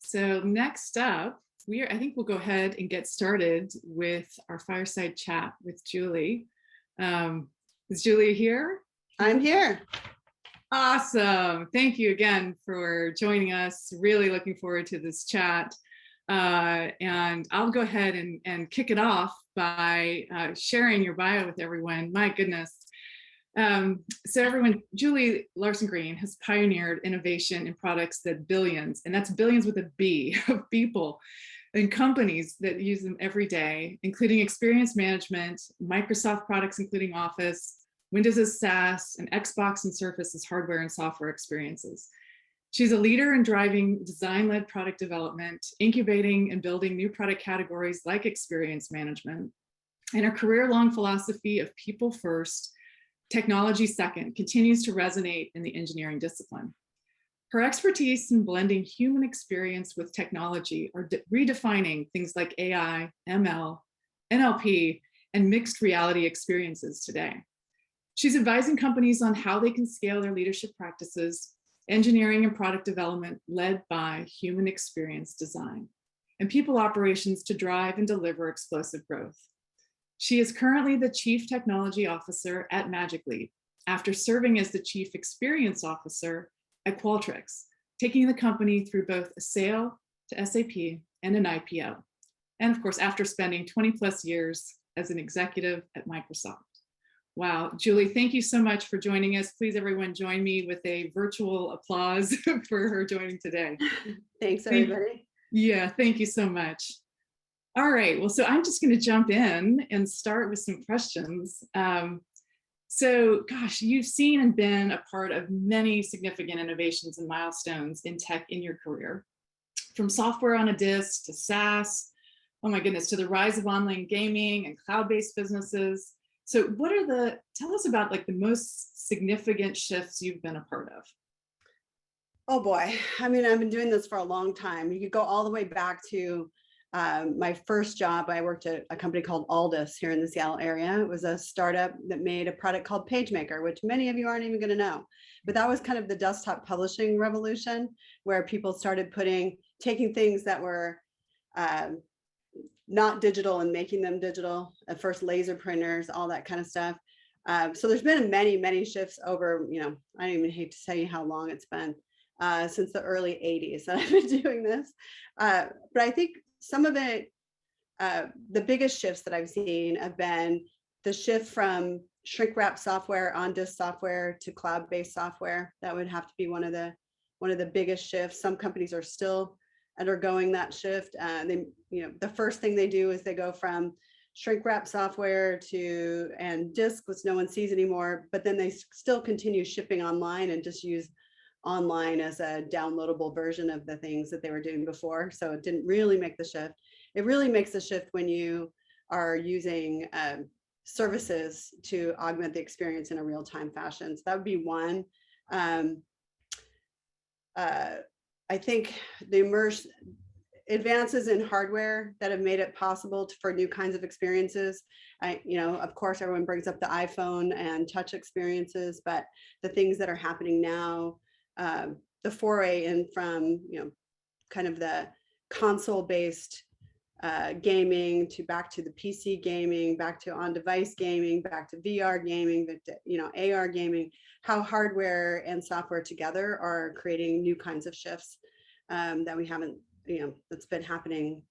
So next up, I think we'll go ahead and get started with our fireside chat with Julie. Is Julie here? I'm here. Awesome. Thank you again for joining us. Really looking forward to this chat. And I'll go ahead and kick it off by sharing your bio with everyone. My goodness. So everyone, Julie Larson-Green has pioneered innovation in products that billions, and that's billions with a B, of people and companies that use them every day, including experience management, Microsoft products, including Office, Windows as SaaS, and Xbox and Surface as hardware and software experiences. She's a leader in driving design-led product development, incubating and building new product categories like experience management. And her career-long philosophy of people first, technology second continues to resonate in the engineering discipline. Her expertise in blending human experience with technology are redefining things like AI, ML, NLP, and mixed reality experiences today. She's advising companies on how they can scale their leadership practices, engineering and product development led by human experience design, and people operations to drive and deliver explosive growth. She is currently the Chief Technology Officer at Magic Leap, after serving as the Chief Experience Officer at Qualtrics, taking the company through both a sale to SAP and an IPO. And of course, after spending 20 plus years as an executive at Microsoft. Wow, Julie, thank you so much for joining us. Please, everyone, join me with a virtual applause for her joining today. Thanks, everybody. Yeah, thank you so much. All right, well, so I'm just going to jump in and start with some questions. So, gosh, you've seen and been a part of many significant innovations and milestones in tech in your career, from software on a disk to SaaS, oh my goodness, to the rise of online gaming and cloud-based businesses. So tell us about like the most significant shifts you've been a part of. Oh boy, I mean, I've been doing this for a long time. You could go all the way back to my first job. I worked at a company called Aldus here in the Seattle area. It was a startup that made a product called PageMaker, which many of you aren't even going to know. But that was kind of the desktop publishing revolution, where people started taking things that were not digital and making them digital. At first, laser printers, all that kind of stuff. So there's been many shifts over, I don't even hate to tell you how long it's been, since the early 80s that I've been doing this. But I think some of it, the biggest shifts that I've seen have been the shift from shrink wrap software, on disk software, to cloud-based software. That would have to be one of the biggest shifts. Some companies are still undergoing that shift. The first thing they do is they go from shrink wrap software and disk, which no one sees anymore, but then they still continue shipping online and just use online as a downloadable version of the things that they were doing before. So it didn't really make the shift. It really makes the shift when you are using services to augment the experience in a real-time fashion. So that would be one. I think the advances in hardware that have made it possible for new kinds of experiences. Of course, everyone brings up the iPhone and touch experiences, but the things that are happening now, the foray in from, kind of the console-based gaming back to the PC gaming, back to on-device gaming, back to VR gaming, AR gaming, how hardware and software together are creating new kinds of shifts that we haven't, that's been happening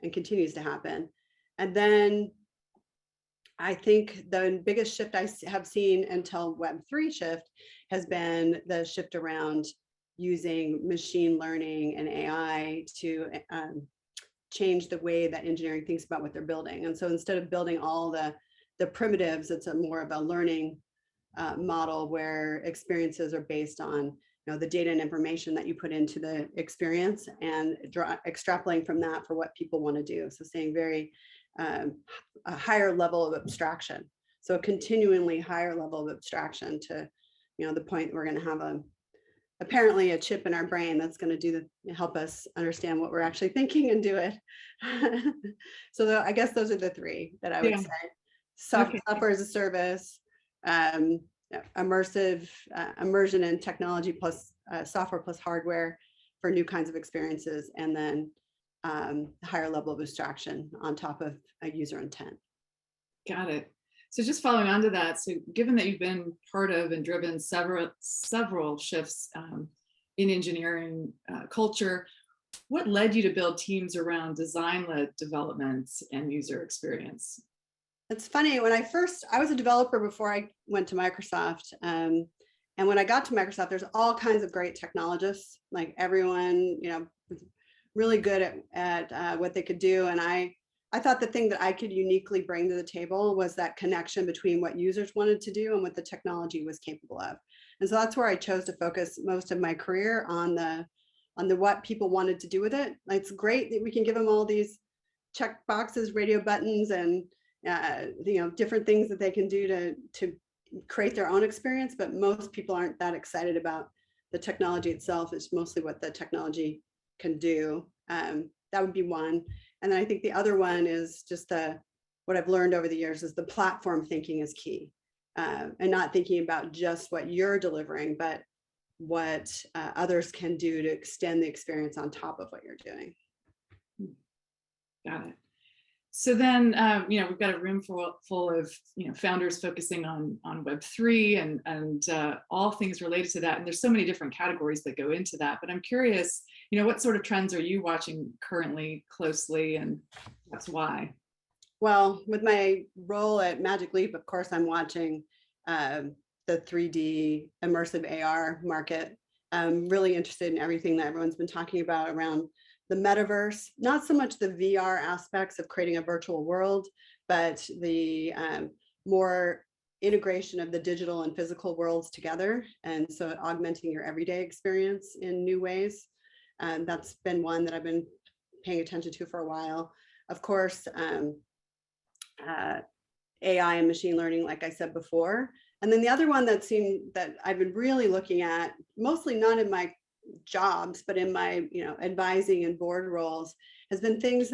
and continues to happen. And then I think the biggest shift I have seen until Web3 shift has been the shift around using machine learning and AI to change the way that engineering thinks about what they're building. And so instead of building all the primitives, it's more of a learning model where experiences are based on the data and information that you put into the experience and extrapolating from that for what people want to do. So saying a higher level of abstraction. So a continually higher level of abstraction to, the point we're going to have apparently a chip in our brain that's going to help us understand what we're actually thinking and do it. So I guess those are the three that I would say. Software as a service, immersion in technology plus software plus hardware, for new kinds of experiences, and then higher level of abstraction on top of a user intent. Got it. So just following on to that, so given that you've been part of and driven several shifts in engineering culture, what led you to build teams around design-led development and user experience? It's funny, when I was a developer before I went to Microsoft. And when I got to Microsoft, there's all kinds of great technologists, like everyone, was really good at what they could do. And I thought the thing that I could uniquely bring to the table was that connection between what users wanted to do and what the technology was capable of. And so that's where I chose to focus most of my career on the what people wanted to do with it. It's great that we can give them all these check boxes, radio buttons, and different things that they can do to create their own experience, but most people aren't that excited about the technology itself. It's mostly what the technology can do. That would be one. And then I think the other one is just what I've learned over the years is the platform thinking is key, and not thinking about just what you're delivering, but what others can do to extend the experience on top of what you're doing. Got it. So then, we've got a room full of founders focusing on Web3 and all things related to that. And there's so many different categories that go into that. But I'm curious, what sort of trends are you watching currently closely, and that's why? Well, with my role at Magic Leap, of course, I'm watching the 3D immersive AR market. I'm really interested in everything that everyone's been talking about around the metaverse, not so much the VR aspects of creating a virtual world, but the more integration of the digital and physical worlds together. And so augmenting your everyday experience in new ways. That's been one that I've been paying attention to for a while. Of course, AI and machine learning, like I said before. And then the other one that I've been really looking at, mostly not in my jobs, but in my advising and board roles, has been things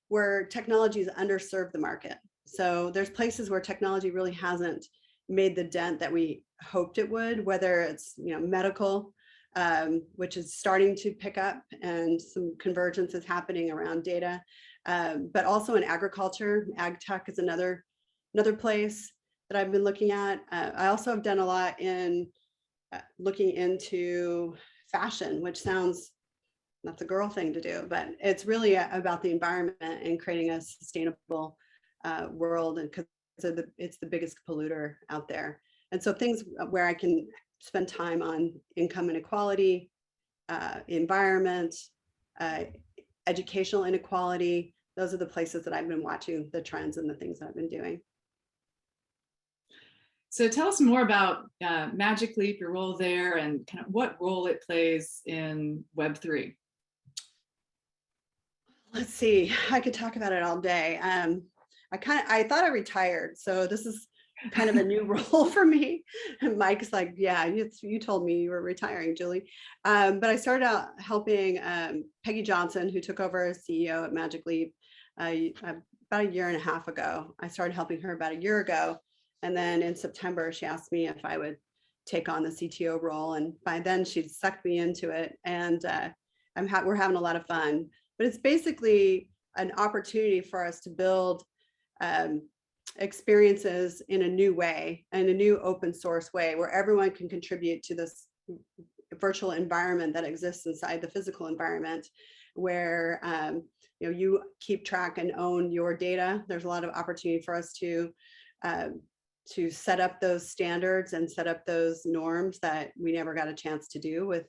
where technology has underserved the market. So there's places where technology really hasn't made the dent that we hoped it would, whether it's medical, which is starting to pick up, and some convergence is happening around data, but also in agriculture. Ag tech is another place that I've been looking at. I also have done a lot in looking into fashion, which sounds, that's a girl thing to do, but it's really about the environment and creating a sustainable world, and because it's the biggest polluter out there. And so things where I can spend time on income inequality, environment, educational inequality, those are the places that I've been watching the trends and the things that I've been doing. So tell us more about Magic Leap, your role there, and kind of what role it plays in Web3. Let's see, I could talk about it all day. I thought I retired, so this is kind of a new role for me. And Mike's like, yeah, you told me you were retiring, Julie. But I started out helping Peggy Johnson, who took over as CEO at Magic Leap about a year and a half ago. I started helping her about a year ago. And then in September, she asked me if I would take on the CTO role. And by then she'd sucked me into it. And we're having a lot of fun. But it's basically an opportunity for us to build experiences in a new way, and a new open source way, where everyone can contribute to this virtual environment that exists inside the physical environment, where you keep track and own your data. There's a lot of opportunity for us to set up those standards and set up those norms that we never got a chance to do, with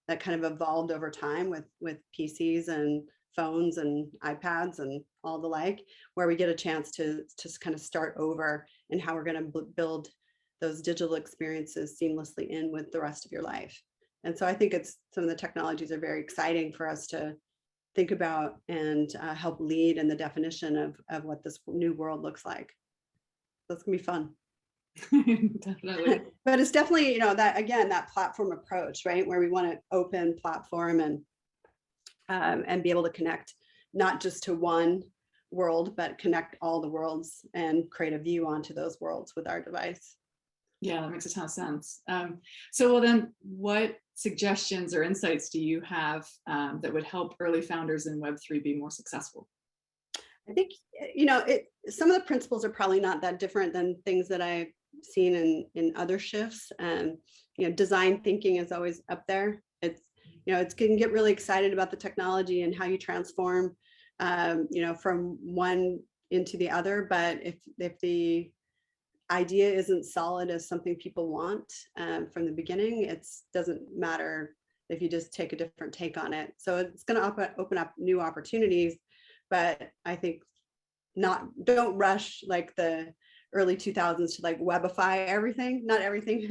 that kind of evolved over time with PCs and phones and iPads and all the like, where we get a chance to just kind of start over in how we're going to build those digital experiences seamlessly in with the rest of your life. And so I think some of the technologies are very exciting for us to think about and help lead in the definition of what this new world looks like. That's gonna be fun. Definitely. But it's definitely, that platform approach, right? Where we want to open platform and be able to connect not just to one world, but connect all the worlds and create a view onto those worlds with our device. Yeah, that makes a ton of sense. So well then, what suggestions or insights do you have that would help early founders in Web3 be more successful? I think, you know, some of the principles are probably not that different than things that I've seen in other shifts. You know, design thinking is always up there. It's, you know, it's can get really excited about the technology and how you transform, you know, from one into the other. But if the idea isn't solid as something people want from the beginning, it doesn't matter if you just take a different take on it. So it's going to open up new opportunities. But I think don't rush like the early 2000s to like webify everything. Not everything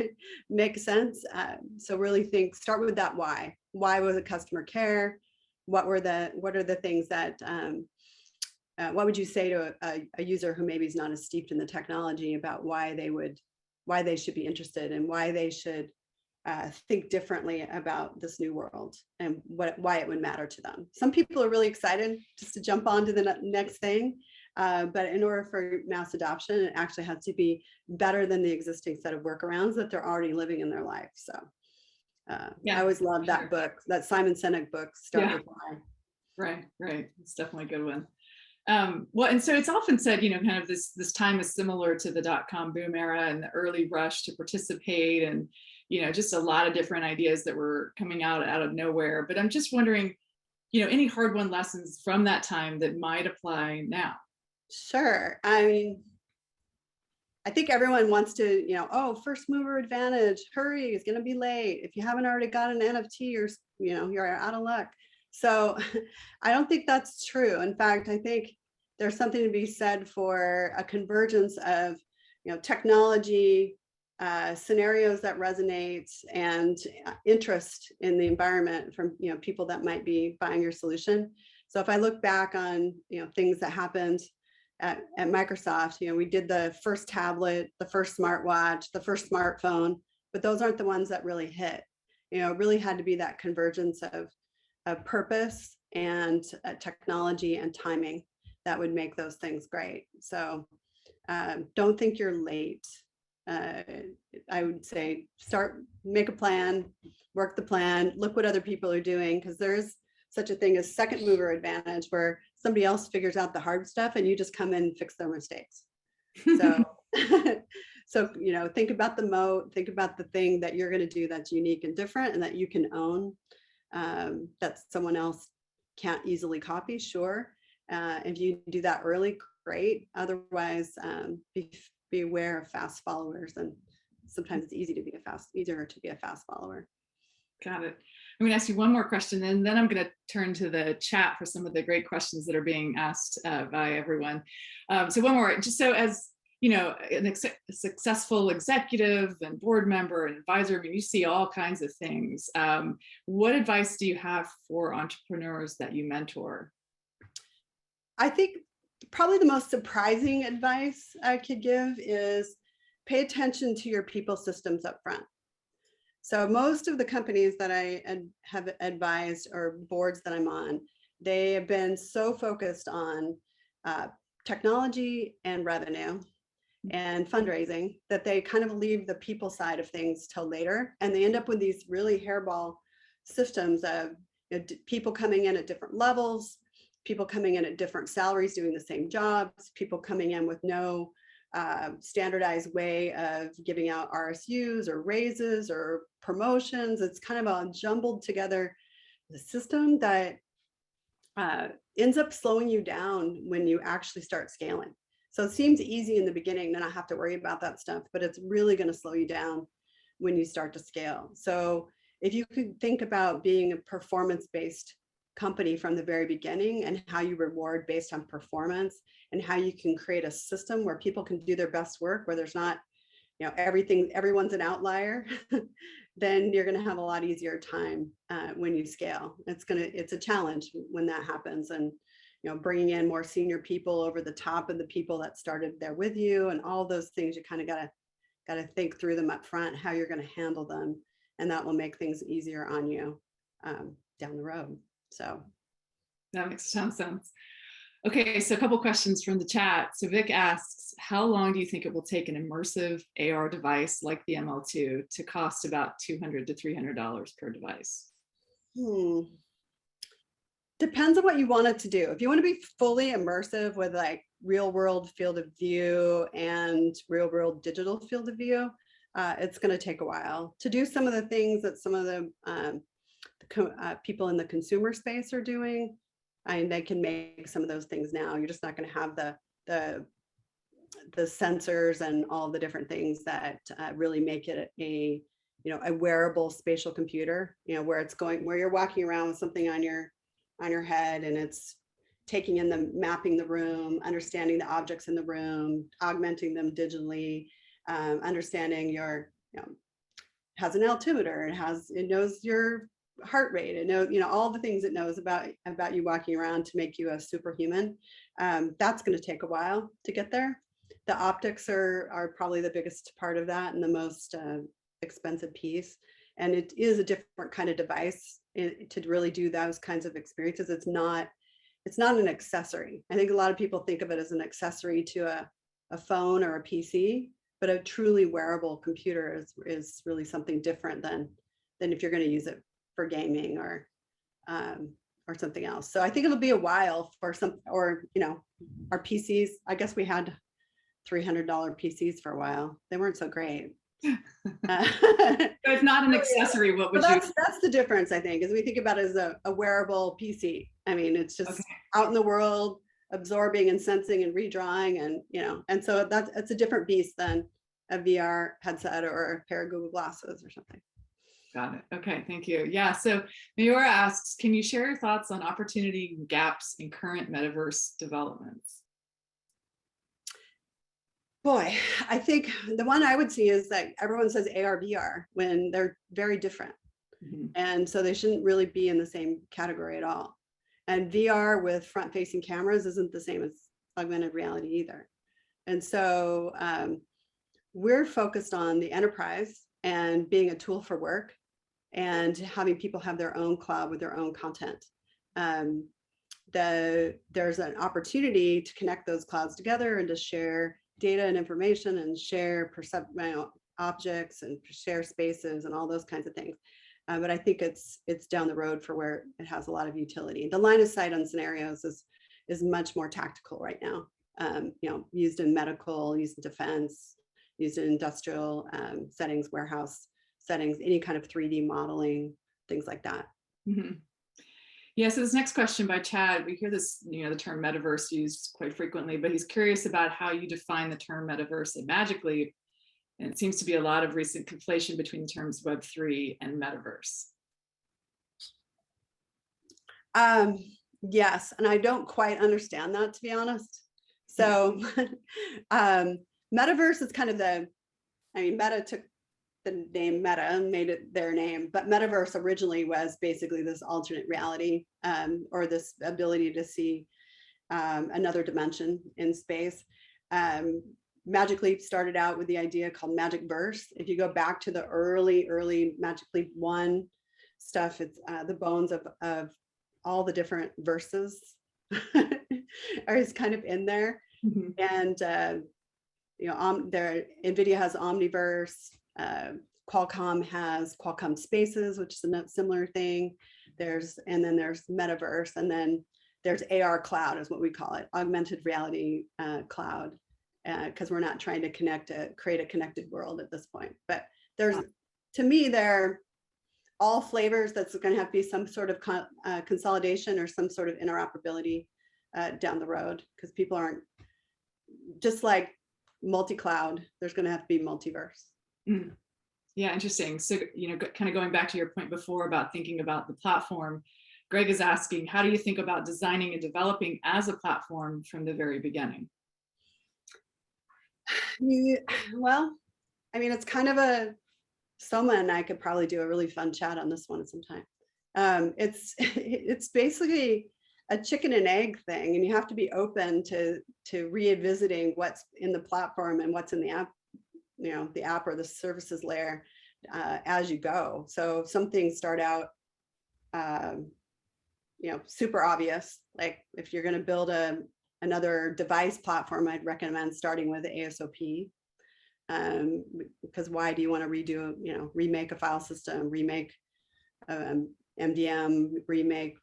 makes sense. So really start with that why. Why would the customer care? What are the things that, what would you say to a user who maybe is not as steeped in the technology about why they should be interested and why they should think differently about this new world and why it would matter to them. Some people are really excited just to jump on to the next thing, but in order for mass adoption, it actually has to be better than the existing set of workarounds that they're already living in their life. So yeah, I always love that sure. book, that Simon Sinek book, Start with Why. Right. It's definitely a good one. Well, and so it's often said, you know, kind of this time is similar to the dot-com boom era and the early rush to participate, and, you know, just a lot of different ideas that were coming out of nowhere. But I'm just wondering, you know, any hard-won lessons from that time that might apply now? Sure. I mean, I think everyone wants to, you know, oh, first mover advantage, hurry, it's going to be late. If you haven't already got an NFT, you're out of luck. So I don't think that's true. In fact, I think there's something to be said for a convergence of, you know, technology, scenarios that resonate, and interest in the environment from, you know, people that might be buying your solution. So if I look back on, you know, things that happened at Microsoft, you know, we did the first tablet, the first smartwatch, the first smartphone, but those aren't the ones that really hit. You know, it really had to be that convergence of purpose and technology and timing that would make those things great. So don't think you're late. I would say make a plan, work the plan, look what other people are doing, because there's such a thing as second mover advantage where somebody else figures out the hard stuff and you just come in and fix their mistakes. So, so, you know, think about the moat, think about the thing that you're going to do that's unique and different and that you can own, that someone else can't easily copy. Sure. If you do that early, great. Otherwise, be aware of fast followers, and sometimes it's easier to be a fast follower. Got it. I'm going to ask you one more question, and then I'm going to turn to the chat for some of the great questions that are being asked by everyone. So one more, just so as you know, a successful executive and board member and advisor, I mean, you see all kinds of things. What advice do you have for entrepreneurs that you mentor? I think probably the most surprising advice I could give is pay attention to your people systems up front. So most of the companies that I have advised or boards that I'm on, they have been so focused on technology and revenue and fundraising that they kind of leave the people side of things till later. And they end up with these really hairball systems of, you know, people coming in at different levels, people coming in at different salaries doing the same jobs, people coming in with no standardized way of giving out RSUs or raises or promotions. It's kind of a jumbled together system that ends up slowing you down when you actually start scaling. So it seems easy in the beginning to not have to worry about that stuff, but it's really going to slow you down when you start to scale. So if you could think about being a performance-based company from the very beginning and how you reward based on performance and how you can create a system where people can do their best work, where there's not, you know, everyone's an outlier, then you're going to have a lot easier time when you scale. It's a challenge when that happens. And, you know, bringing in more senior people over the top of the people that started there with you and all those things, you kind of got to think through them up front, how you're going to handle them. And that will make things easier on you down the road. So that makes a ton of sense. Okay, so a couple questions from the chat. So Vic asks, how long do you think it will take an immersive AR device like the ML2 to cost about $200 to $300 per device? Depends on what you want it to do. If you want to be fully immersive with like real world field of view and real world digital field of view, it's going to take a while to do some of the things that some of the people in the consumer space are doing. I mean, they can make some of those things now. You're just not going to have the sensors and all the different things that really make it a wearable spatial computer. Where it's going, where you're walking around with something on your head and it's taking in mapping the room, understanding the objects in the room, augmenting them digitally, understanding has an altimeter, it knows your heart rate, it knows, all the things it knows about you walking around to make you a superhuman. That's going to take a while to get there. The optics are probably the biggest part of that and the most expensive piece. And it is a different kind of device to really do those kinds of experiences. It's not an accessory. I think a lot of people think of it as an accessory to a phone or a PC, but a truly wearable computer is really something different than if you're going to use it for gaming or something else. So I think it'll be a while for our PCs. I guess we had $300 PCs for a while. They weren't so great. So it's not an accessory. What would that's the difference, I think, is we think about it as a wearable PC. I mean, it's just out in the world, absorbing and sensing and redrawing, and so it's a different beast than a VR headset or a pair of Google Glasses or something. Got it. Okay, thank you. Yeah, so Mayura asks, can you share your thoughts on opportunity gaps in current metaverse developments? Boy, I think the one I would see is that everyone says AR, VR when they're very different. And so they shouldn't really be in the same category at all. And VR with front-facing cameras isn't the same as augmented reality either. And so we're focused on the enterprise and being a tool for work and having people have their own cloud with their own content. There's an opportunity to connect those clouds together and to share data and information and share objects and share spaces and all those kinds of things. But I think it's down the road for where it has a lot of utility. The line of sight on scenarios is much more tactical right now. Used in medical, used in defense, used in industrial settings, warehouse settings, any kind of 3D modeling, things like that. Yeah, so this next question by Chad, we hear this, the term metaverse used quite frequently, but he's curious about how you define the term metaverse at Magic Leap. And it seems to be a lot of recent conflation between the terms Web3 and metaverse. Yes, and I don't quite understand that, to be honest. So metaverse is kind of Meta took the name Meta and made it their name, but metaverse originally was basically this alternate reality or this ability to see another dimension in space. Magic Leap started out with the idea called Magic Verse. If you go back to the early Magic Leap 1 stuff, it's the bones of all the different verses is kind of in there. And NVIDIA has Omniverse. Qualcomm has Qualcomm Spaces, which is a similar thing. And then there's Metaverse, and then there's AR Cloud is what we call it, augmented reality cloud, because we're not trying to create a connected world at this point. But to me, they're all flavors that's going to have to be some sort of consolidation or some sort of interoperability down the road, because people aren't just like multi-cloud. There's going to have to be multiverse. Yeah, interesting. So, kind of going back to your point before about thinking about the platform, Greg is asking, how do you think about designing and developing as a platform from the very beginning? Well, it's kind of Soma and I could probably do a really fun chat on this one at some time. It's basically a chicken and egg thing, and you have to be open to revisiting what's in the platform and what's in the app, the app or the services layer as you go. So some things start out, super obvious. Like if you're going to build a another device platform, I'd recommend starting with ASOP. Because why do you want to redo, remake a file system, remake MDM, remake,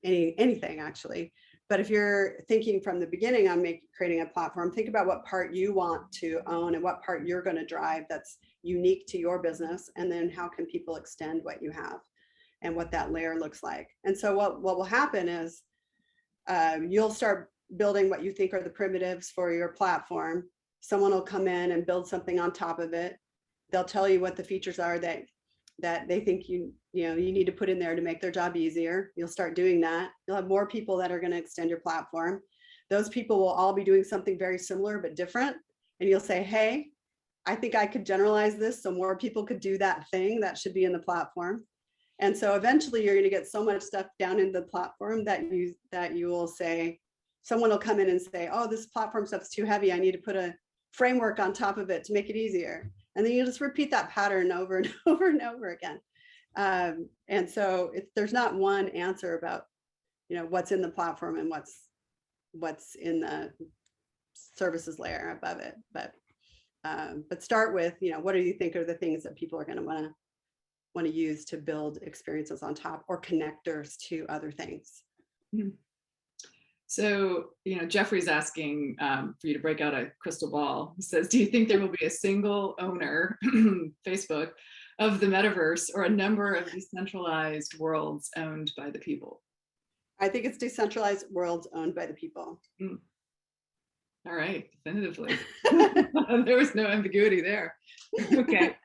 anything actually. But if you're thinking from the beginning on creating a platform, think about what part you want to own and what part you're going to drive that's unique to your business. And then how can people extend what you have and what that layer looks like. And so what will happen is you'll start building what you think are the primitives for your platform. Someone will come in and build something on top of it. They'll tell you what the features are that they think you need to put in there to make their job easier. You'll start doing that. You'll have more people that are going to extend your platform. Those people will all be doing something very similar but different. And you'll say, hey, I think I could generalize this so more people could do that thing that should be in the platform. And so eventually you're going to get so much stuff down in the platform that you will say, someone will come in and say, oh, this platform stuff's too heavy. I need to put a framework on top of it to make it easier. And then you just repeat that pattern over and over and over again. And so there's not one answer about, what's in the platform and what's in the services layer above it. But start with, what do you think are the things that people are going to want to use to build experiences on top or connectors to other things. So, Jeffrey's asking for you to break out a crystal ball. He says, do you think there will be a single owner, Facebook, of the metaverse or a number of decentralized worlds owned by the people? I think it's decentralized worlds owned by the people. All right, definitively. There was no ambiguity there. Okay.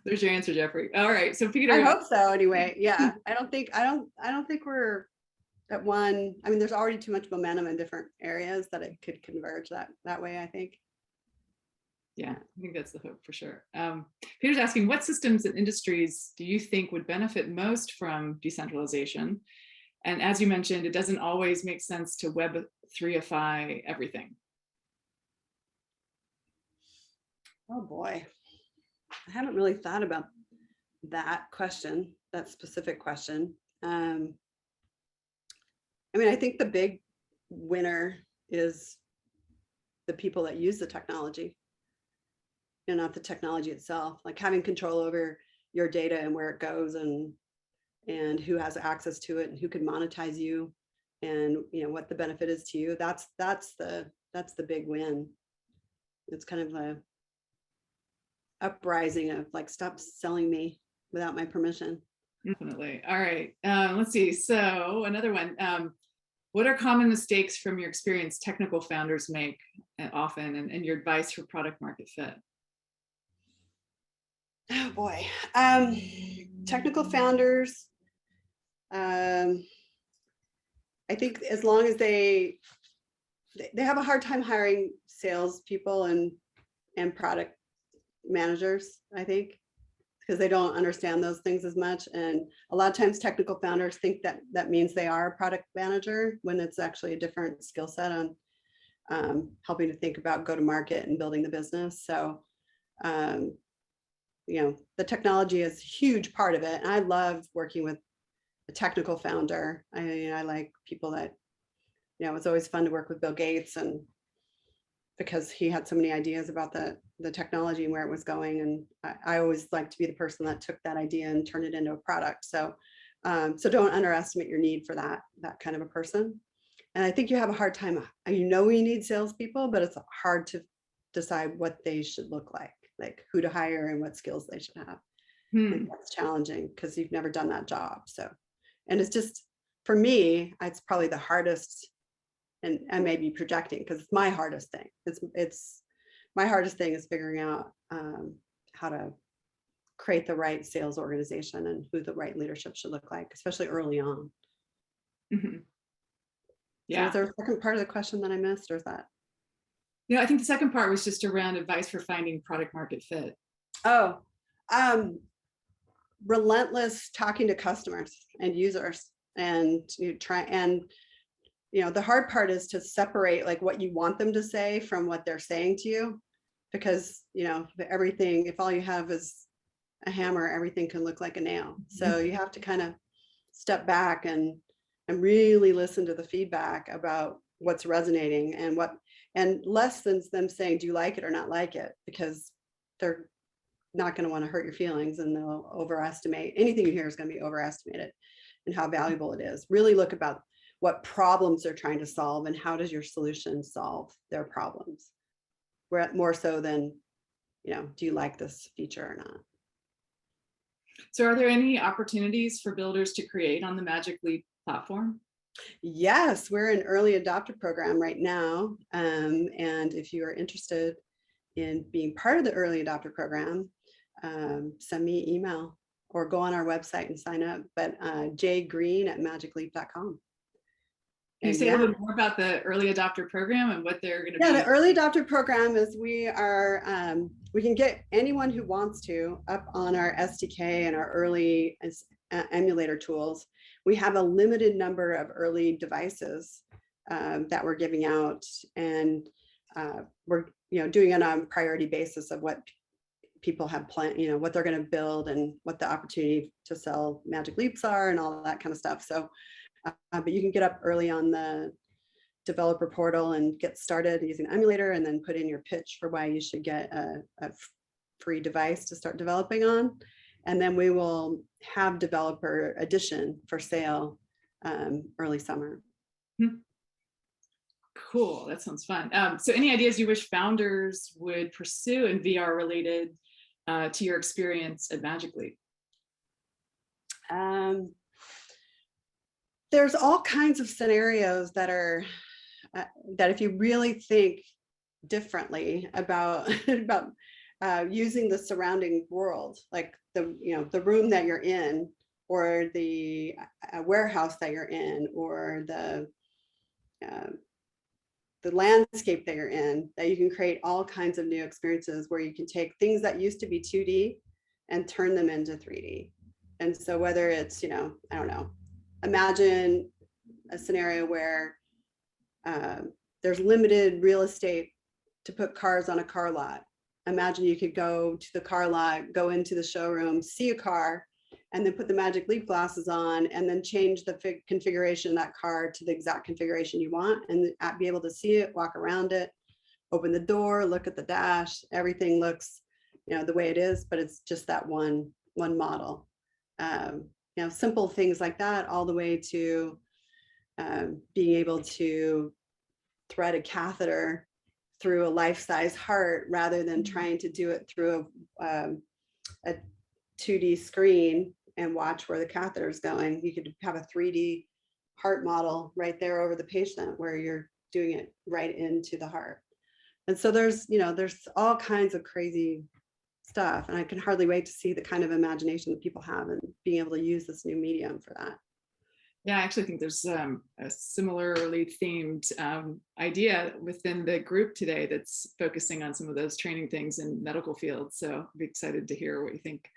There's your answer, Jeffrey. All right, so Peter. I hope so. Anyway, yeah. I don't think we're at one. I mean, there's already too much momentum in different areas that it could converge that way, I think. Yeah, I think that's the hope for sure. Peter's asking, what systems and industries do you think would benefit most from decentralization? And as you mentioned, it doesn't always make sense to Web3ify everything. Oh boy. I haven't really thought about that specific question. I mean, I think the big winner is the people that use the technology, and not the technology itself, like having control over your data and where it goes and who has access to it and who can monetize you and what the benefit is to you. That's the big win. It's kind of a uprising of like, stop selling me without my permission. Definitely. All right. Let's see. So another one. What are common mistakes from your experience technical founders make often, and your advice for product market fit? Oh boy. Technical founders. I think as long as they have a hard time hiring salespeople and product managers, I think, because they don't understand those things as much. And a lot of times technical founders think that means they are a product manager when it's actually a different skill set on helping to think about go-to-market and building the business. So, the technology is a huge part of it. And I love working with a technical founder. I like people that, it's always fun to work with Bill Gates, and because he had so many ideas about the technology and where it was going. And I always like to be the person that took that idea and turned it into a product. So, so don't underestimate your need for that kind of a person. And I think you have a hard time, we need salespeople, but it's hard to decide what they should look like who to hire and what skills they should have. And that's challenging because you've never done that job. So, and it's just, for me, it's probably the hardest. And I may be projecting because it's my hardest thing. It's my hardest thing is figuring out how to create the right sales organization and who the right leadership should look like, especially early on. Mm-hmm. Yeah. So is there a second part of the question that I missed, or is that? I think the second part was just around advice for finding product market fit. Oh, relentless talking to customers and users, and the hard part is to separate like what you want them to say from what they're saying to you, because everything, if all you have is a hammer, everything can look like a nail. So you have to kind of step back and really listen to the feedback about what's resonating and less than them saying, do you like it or not like it? Because they're not going to want to hurt your feelings, and they'll overestimate anything you hear is going to be overestimated and how valuable it is. Really look about what problems they're trying to solve and how does your solution solve their problems. More so than, do you like this feature or not? So are there any opportunities for builders to create on the Magic Leap platform? Yes, we're in early adopter program right now. And if you are interested in being part of the early adopter program, send me an email or go on our website and sign up, but jgreen@magicleap.com. Can you say a little bit more about the early adopter program and what they're going to be? Yeah, the early adopter program is we can get anyone who wants to up on our SDK and our early emulator tools. We have a limited number of early devices that we're giving out, and we're doing it on a priority basis of what people have planned, what they're going to build and what the opportunity to sell Magic Leaps are and all that kind of stuff. So, but you can get up early on the developer portal and get started using an emulator, and then put in your pitch for why you should get a free device to start developing on. And then we will have developer edition for sale early summer. Cool, that sounds fun. So any ideas you wish founders would pursue in VR related to your experience at Magic Leap? There's all kinds of scenarios that are that if you really think differently about using the surrounding world, like the room that you're in, or the warehouse that you're in, or the landscape that you're in, that you can create all kinds of new experiences where you can take things that used to be 2D and turn them into 3D. And so whether it's, I don't know, imagine a scenario where there's limited real estate to put cars on a car lot. Imagine you could go to the car lot, go into the showroom, see a car, and then put the Magic Leap glasses on, and then change the configuration of that car to the exact configuration you want, and be able to see it, walk around it, open the door, look at the dash. Everything looks, the way it is, but it's just that one model. Simple things like that, all the way to being able to thread a catheter through a life-size heart rather than trying to do it through a 2D screen and watch where the catheter is going. You could have a 3D heart model right there over the patient where you're doing it right into the heart. And so there's all kinds of crazy stuff, and I can hardly wait to see the kind of imagination that people have and being able to use this new medium for that. Yeah, I actually think there's a similarly themed idea within the group today that's focusing on some of those training things in medical fields. So I'll be excited to hear what you think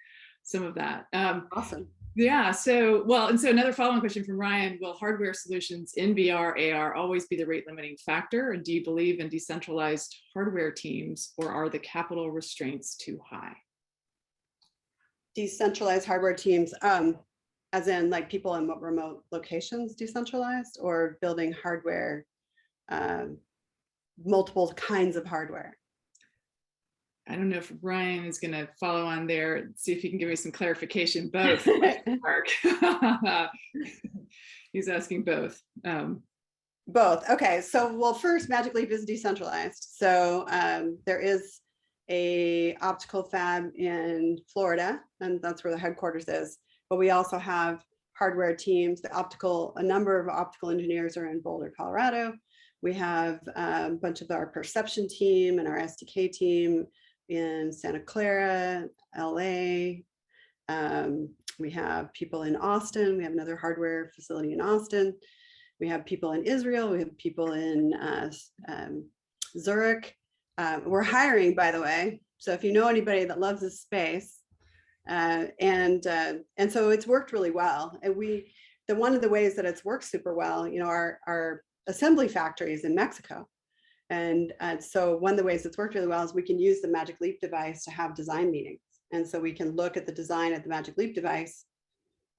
some of that. Awesome. Yeah, so another follow-on question from Ryan: will hardware solutions in VR, AR always be the rate limiting factor? And do you believe in decentralized hardware teams, or are the capital restraints too high? Decentralized hardware teams, as in like people in remote locations, decentralized, or building hardware, multiple kinds of hardware? I don't know if Ryan is going to follow on there, see if he can give me some clarification. Both. Mark. He's asking both. Both. Okay. So, well, first, Magic Leap is decentralized. So there is a optical fab in Florida, and that's where the headquarters is. But we also have hardware teams. A number of optical engineers are in Boulder, Colorado. We have a bunch of our perception team and our SDK team in Santa Clara, LA. We have people in Austin. We have another hardware facility in Austin. We have people in Israel. We have people in Zurich. We're hiring, by the way. So if you know anybody that loves this space, and so it's worked really well. And one of the ways that it's worked super well, our assembly factory is in Mexico. And so one of the ways it's worked really well is we can use the Magic Leap device to have design meetings. And so we can look at the design of the Magic Leap device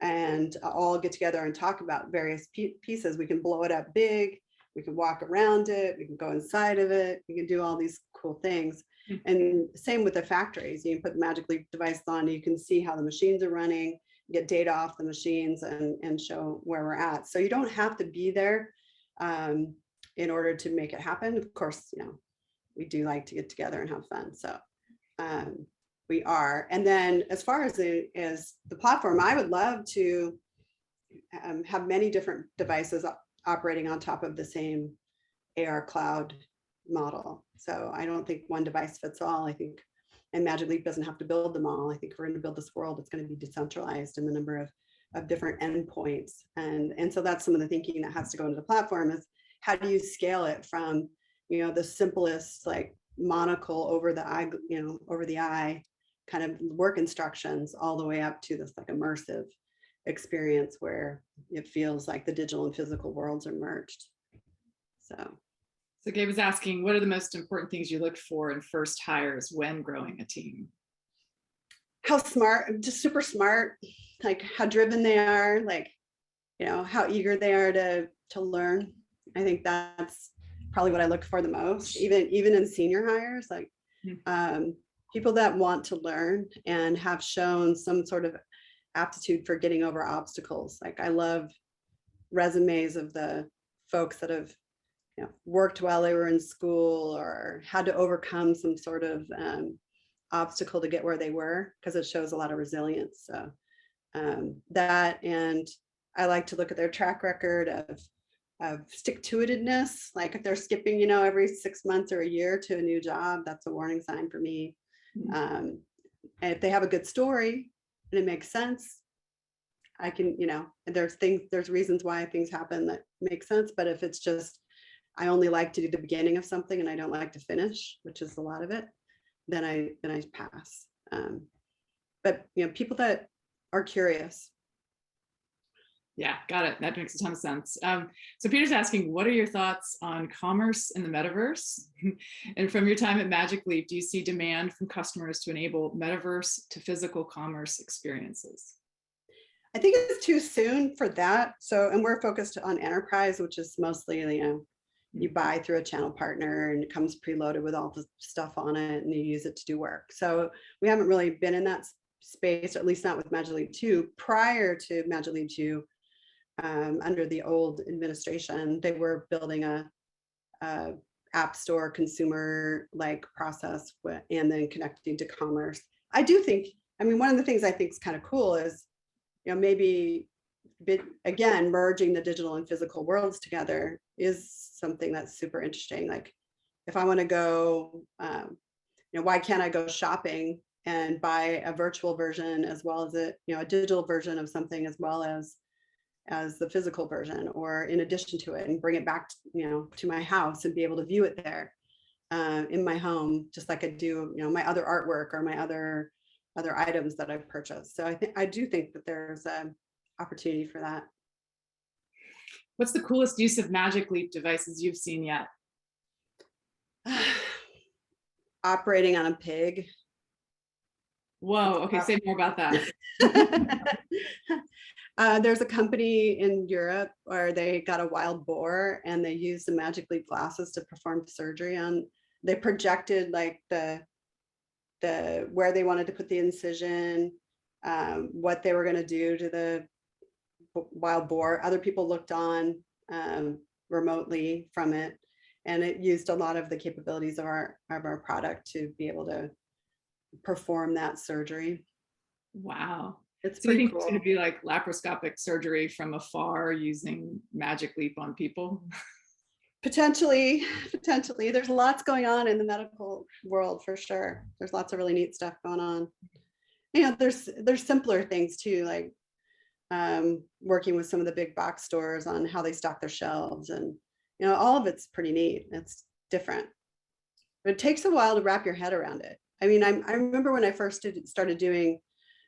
and all get together and talk about various pieces. We can blow it up big. we can walk around it, we can go inside of it, we can do all these cool things. And same with the factories. You can put the Magic Leap device on, you can see how the machines are running, get data off the machines and show where we're at. So you don't have to be there in order to make it happen. Of course, you know, we do like to get together and have fun. So we are. And then as far as the platform, I would love to have many different devices operating on top of the same AR cloud model. So I don't think one device fits all. I think, and Magic Leap doesn't have to build them all. I think if we're going to build this world, it's going to be decentralized in the number of different endpoints. And so that's some of the thinking that has to go into the platform is how do you scale it from, you know, the simplest like monocle over the eye, you know, over the eye kind of work instructions all the way up to this like immersive experience where it feels like the digital and physical worlds are merged. So Gabe is asking, what are the most important things you look for in first hires when growing a team? How smart, just super smart, like how driven they are, like, you know, how eager they are to learn. I think that's probably what I look for the most, even in senior hires, like people that want to learn and have shown some sort of aptitude for getting over obstacles. Like I love resumes of the folks that have, you know, worked while they were in school or had to overcome some sort of obstacle to get where they were, because it shows a lot of resilience. So that, and I like to look at their track record of stick-to-itiveness. Like if they're skipping, you know, every 6 months or a year to a new job, that's a warning sign for me. And if they have a good story and it makes sense, I can, you know, there's reasons why things happen that make sense. But if it's just, I only like to do the beginning of something and I don't like to finish, which is a lot of it, then I pass. But, you know, people that are curious. Yeah, got it. That makes a ton of sense. So Peter's asking, what are your thoughts on commerce in the metaverse? And from your time at Magic Leap, do you see demand from customers to enable metaverse to physical commerce experiences? I think it's too soon for that. So, and we're focused on enterprise, which is mostly, you know, you buy through a channel partner and it comes preloaded with all the stuff on it and you use it to do work. So we haven't really been in that space, or at least not with Magic Leap 2. Prior to Magic Leap 2, under the old administration, they were building a app store consumer like process and then connecting to commerce. I do think, I mean, one of the things I think is kind of cool is, you know, maybe again, merging the digital and physical worlds together is something that's super interesting. Like if I want to go, you know, why can't I go shopping and buy a virtual version as well as a, you know, a digital version of something as well as the physical version, or in addition to it, and bring it back, you know, to my house and be able to view it there in my home, just like I do, you know, my other artwork or my other items that I've purchased. So I do think that there's an opportunity for that. What's the coolest use of Magic Leap devices you've seen yet? Operating on a pig. Whoa, okay, say more about that. There's a company in Europe where they got a wild boar and they used the Magic Leap glasses to perform surgery on. They projected like the where they wanted to put the incision, what they were going to do to the wild boar. Other people looked on remotely from it, and it used a lot of the capabilities of our product to be able to perform that surgery. Wow. It's so you think cool. It's going to be like laparoscopic surgery from afar using Magic Leap on people? Potentially. There's lots going on in the medical world for sure. There's lots of really neat stuff going on. You know, there's simpler things too, like working with some of the big box stores on how they stock their shelves, and you know, all of it's pretty neat. It's different, but it takes a while to wrap your head around it. I mean, I remember when I first started doing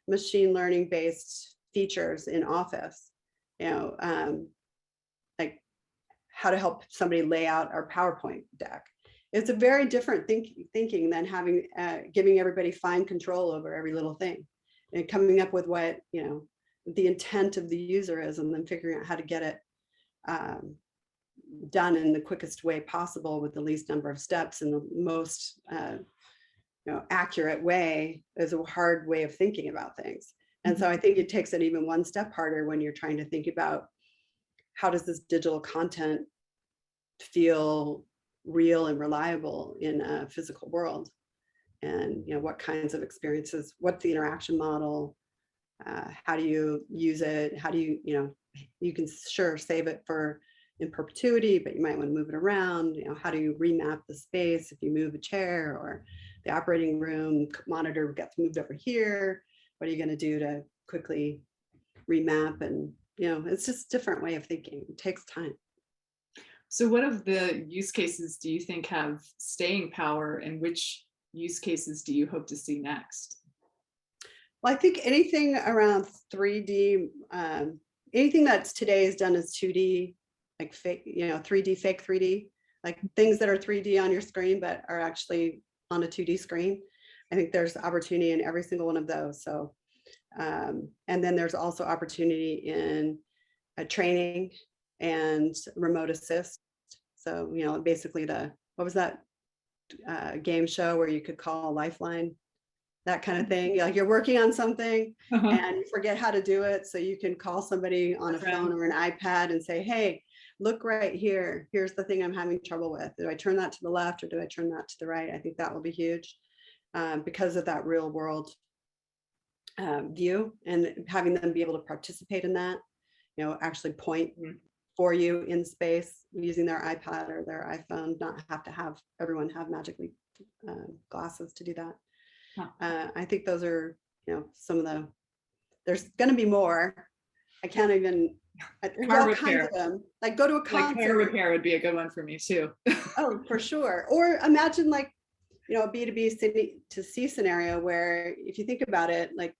machine learning based features in Office, you know, like how to help somebody lay out our PowerPoint deck. It's a very different thinking than having giving everybody fine control over every little thing and coming up with what, you know, the intent of the user is, and then figuring out how to get it done in the quickest way possible with the least number of steps and the most accurate way is a hard way of thinking about things. And so I think it takes it even one step harder when you're trying to think about how does this digital content feel real and reliable in a physical world, and what kinds of experiences, what's the interaction model, how do you use it, how do you can sure save it for in perpetuity, but you might want to move it around. How do you remap the space if you move a chair, or the operating room monitor gets moved over here? What are you going to do to quickly remap? And it's just a different way of thinking. It takes time. So what of the use cases do you think have staying power, and which use cases do you hope to see next? Well, I think anything around 3D, anything that's today is done as 2D, like fake, 3D, fake 3D, like things that are 3D on your screen, but are actually on a 2D screen. I think there's opportunity in every single one of those. So, and then there's also opportunity in training and remote assist. So, basically what was that game show where you could call a lifeline, that kind of thing. Like you're working on something and you forget how to do it. So you can call somebody on a phone or an iPad and say, hey, look right here. Here's the thing I'm having trouble with. Do I turn that to the left or do I turn that to the right? I think that will be huge because of that real world view, and having them be able to participate in that, actually point for you in space using their iPad or their iPhone, not have everyone have Magic Leap glasses to do that. I think those are, some of the, there's going to be more. I can't even, all kinds of them. Like go to a concert. Like car repair would be a good one for me too. Oh, for sure. Or imagine like, a B2B to C scenario where if you think about it, like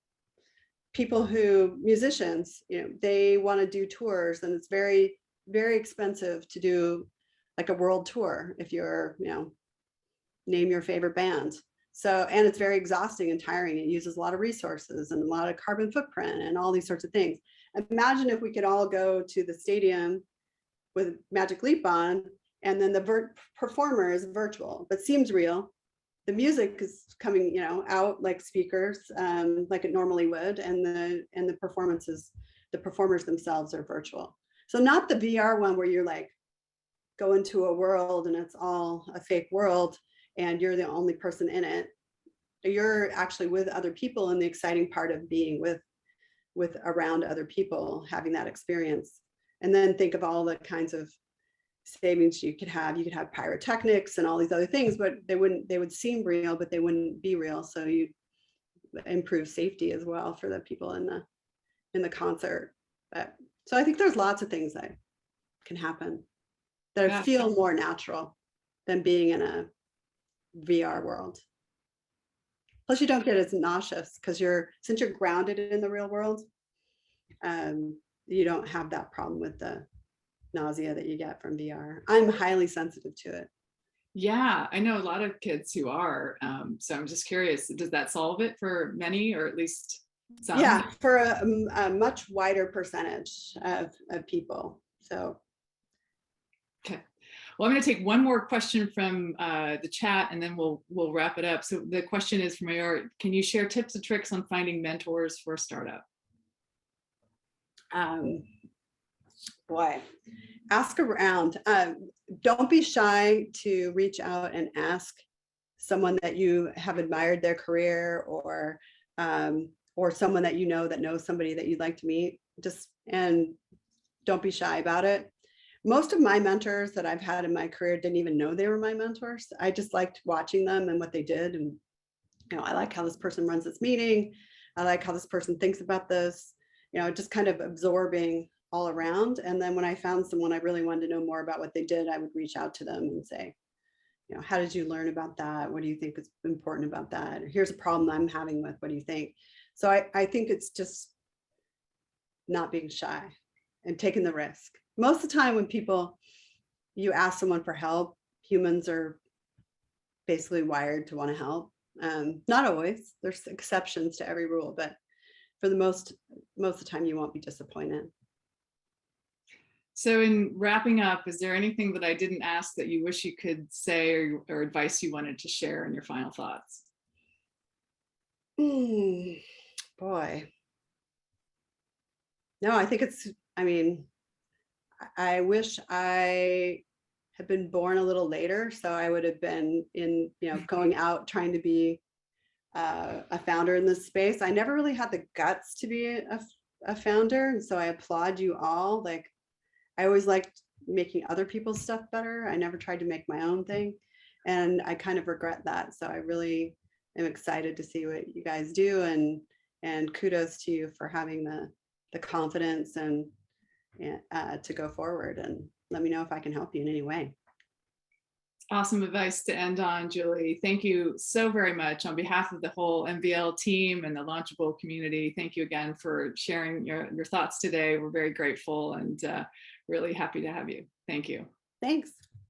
people musicians, they want to do tours, and it's very, very expensive to do like a world tour if you're, name your favorite band. So, and it's very exhausting and tiring. It uses a lot of resources and a lot of carbon footprint and all these sorts of things. Imagine if we could all go to the stadium with Magic Leap on, and then the performer is virtual, but seems real. The music is coming, out like speakers, like it normally would, and the performances, the performers themselves are virtual. So not the VR one where you're like go into a world and it's all a fake world and you're the only person in it. You're actually with other people, and the exciting part of being with around other people, having that experience. And then think of all the kinds of savings you could have. You could have pyrotechnics and all these other things, but they would seem real, but they wouldn't be real. So you improve safety as well for the people in the concert. But so I think there's lots of things that can happen that feel more natural than being in a VR world. Plus you don't get as nauseous because since you're grounded in the real world, you don't have that problem with the nausea that you get from VR. I'm highly sensitive to it. Yeah, I know a lot of kids who are. So I'm just curious, does that solve it for many, or at least some? Yeah, for a much wider percentage of people. So. Okay. Well, I'm going to take one more question from the chat, and then we'll wrap it up. So the question is from Mayar: can you share tips and tricks on finding mentors for a startup? Boy, ask around. Don't be shy to reach out and ask someone that you have admired their career, or someone that that knows somebody that you'd like to meet. And don't be shy about it. Most of my mentors that I've had in my career didn't even know they were my mentors. I just liked watching them and what they did. And, I like how this person runs this meeting. I like how this person thinks about this, just kind of absorbing all around. And then when I found someone I really wanted to know more about what they did, I would reach out to them and say, how did you learn about that? What do you think is important about that? Or here's a problem I'm having with, what do you think? So I think it's just not being shy and taking the risk. Most of the time when you ask someone for help, humans are basically wired to want to help. Not always, there's exceptions to every rule, but for the most of the time you won't be disappointed. So in wrapping up, is there anything that I didn't ask that you wish you could say, or advice you wanted to share in your final thoughts? Boy. No, I think it's, I mean, I wish I had been born a little later, so I would have been in, going out trying to be a founder in this space. I never really had the guts to be a founder, and so I applaud you all. Like, I always liked making other people's stuff better. I never tried to make my own thing, and I kind of regret that. So I really am excited to see what you guys do, and kudos to you for having the confidence and to go forward. And let me know if I can help you in any way. Awesome advice to end on, Julie. Thank you so very much on behalf of the whole MVL team and the Launchable community. Thank you again for sharing your thoughts today. We're very grateful and really happy to have you. Thank you. Thanks.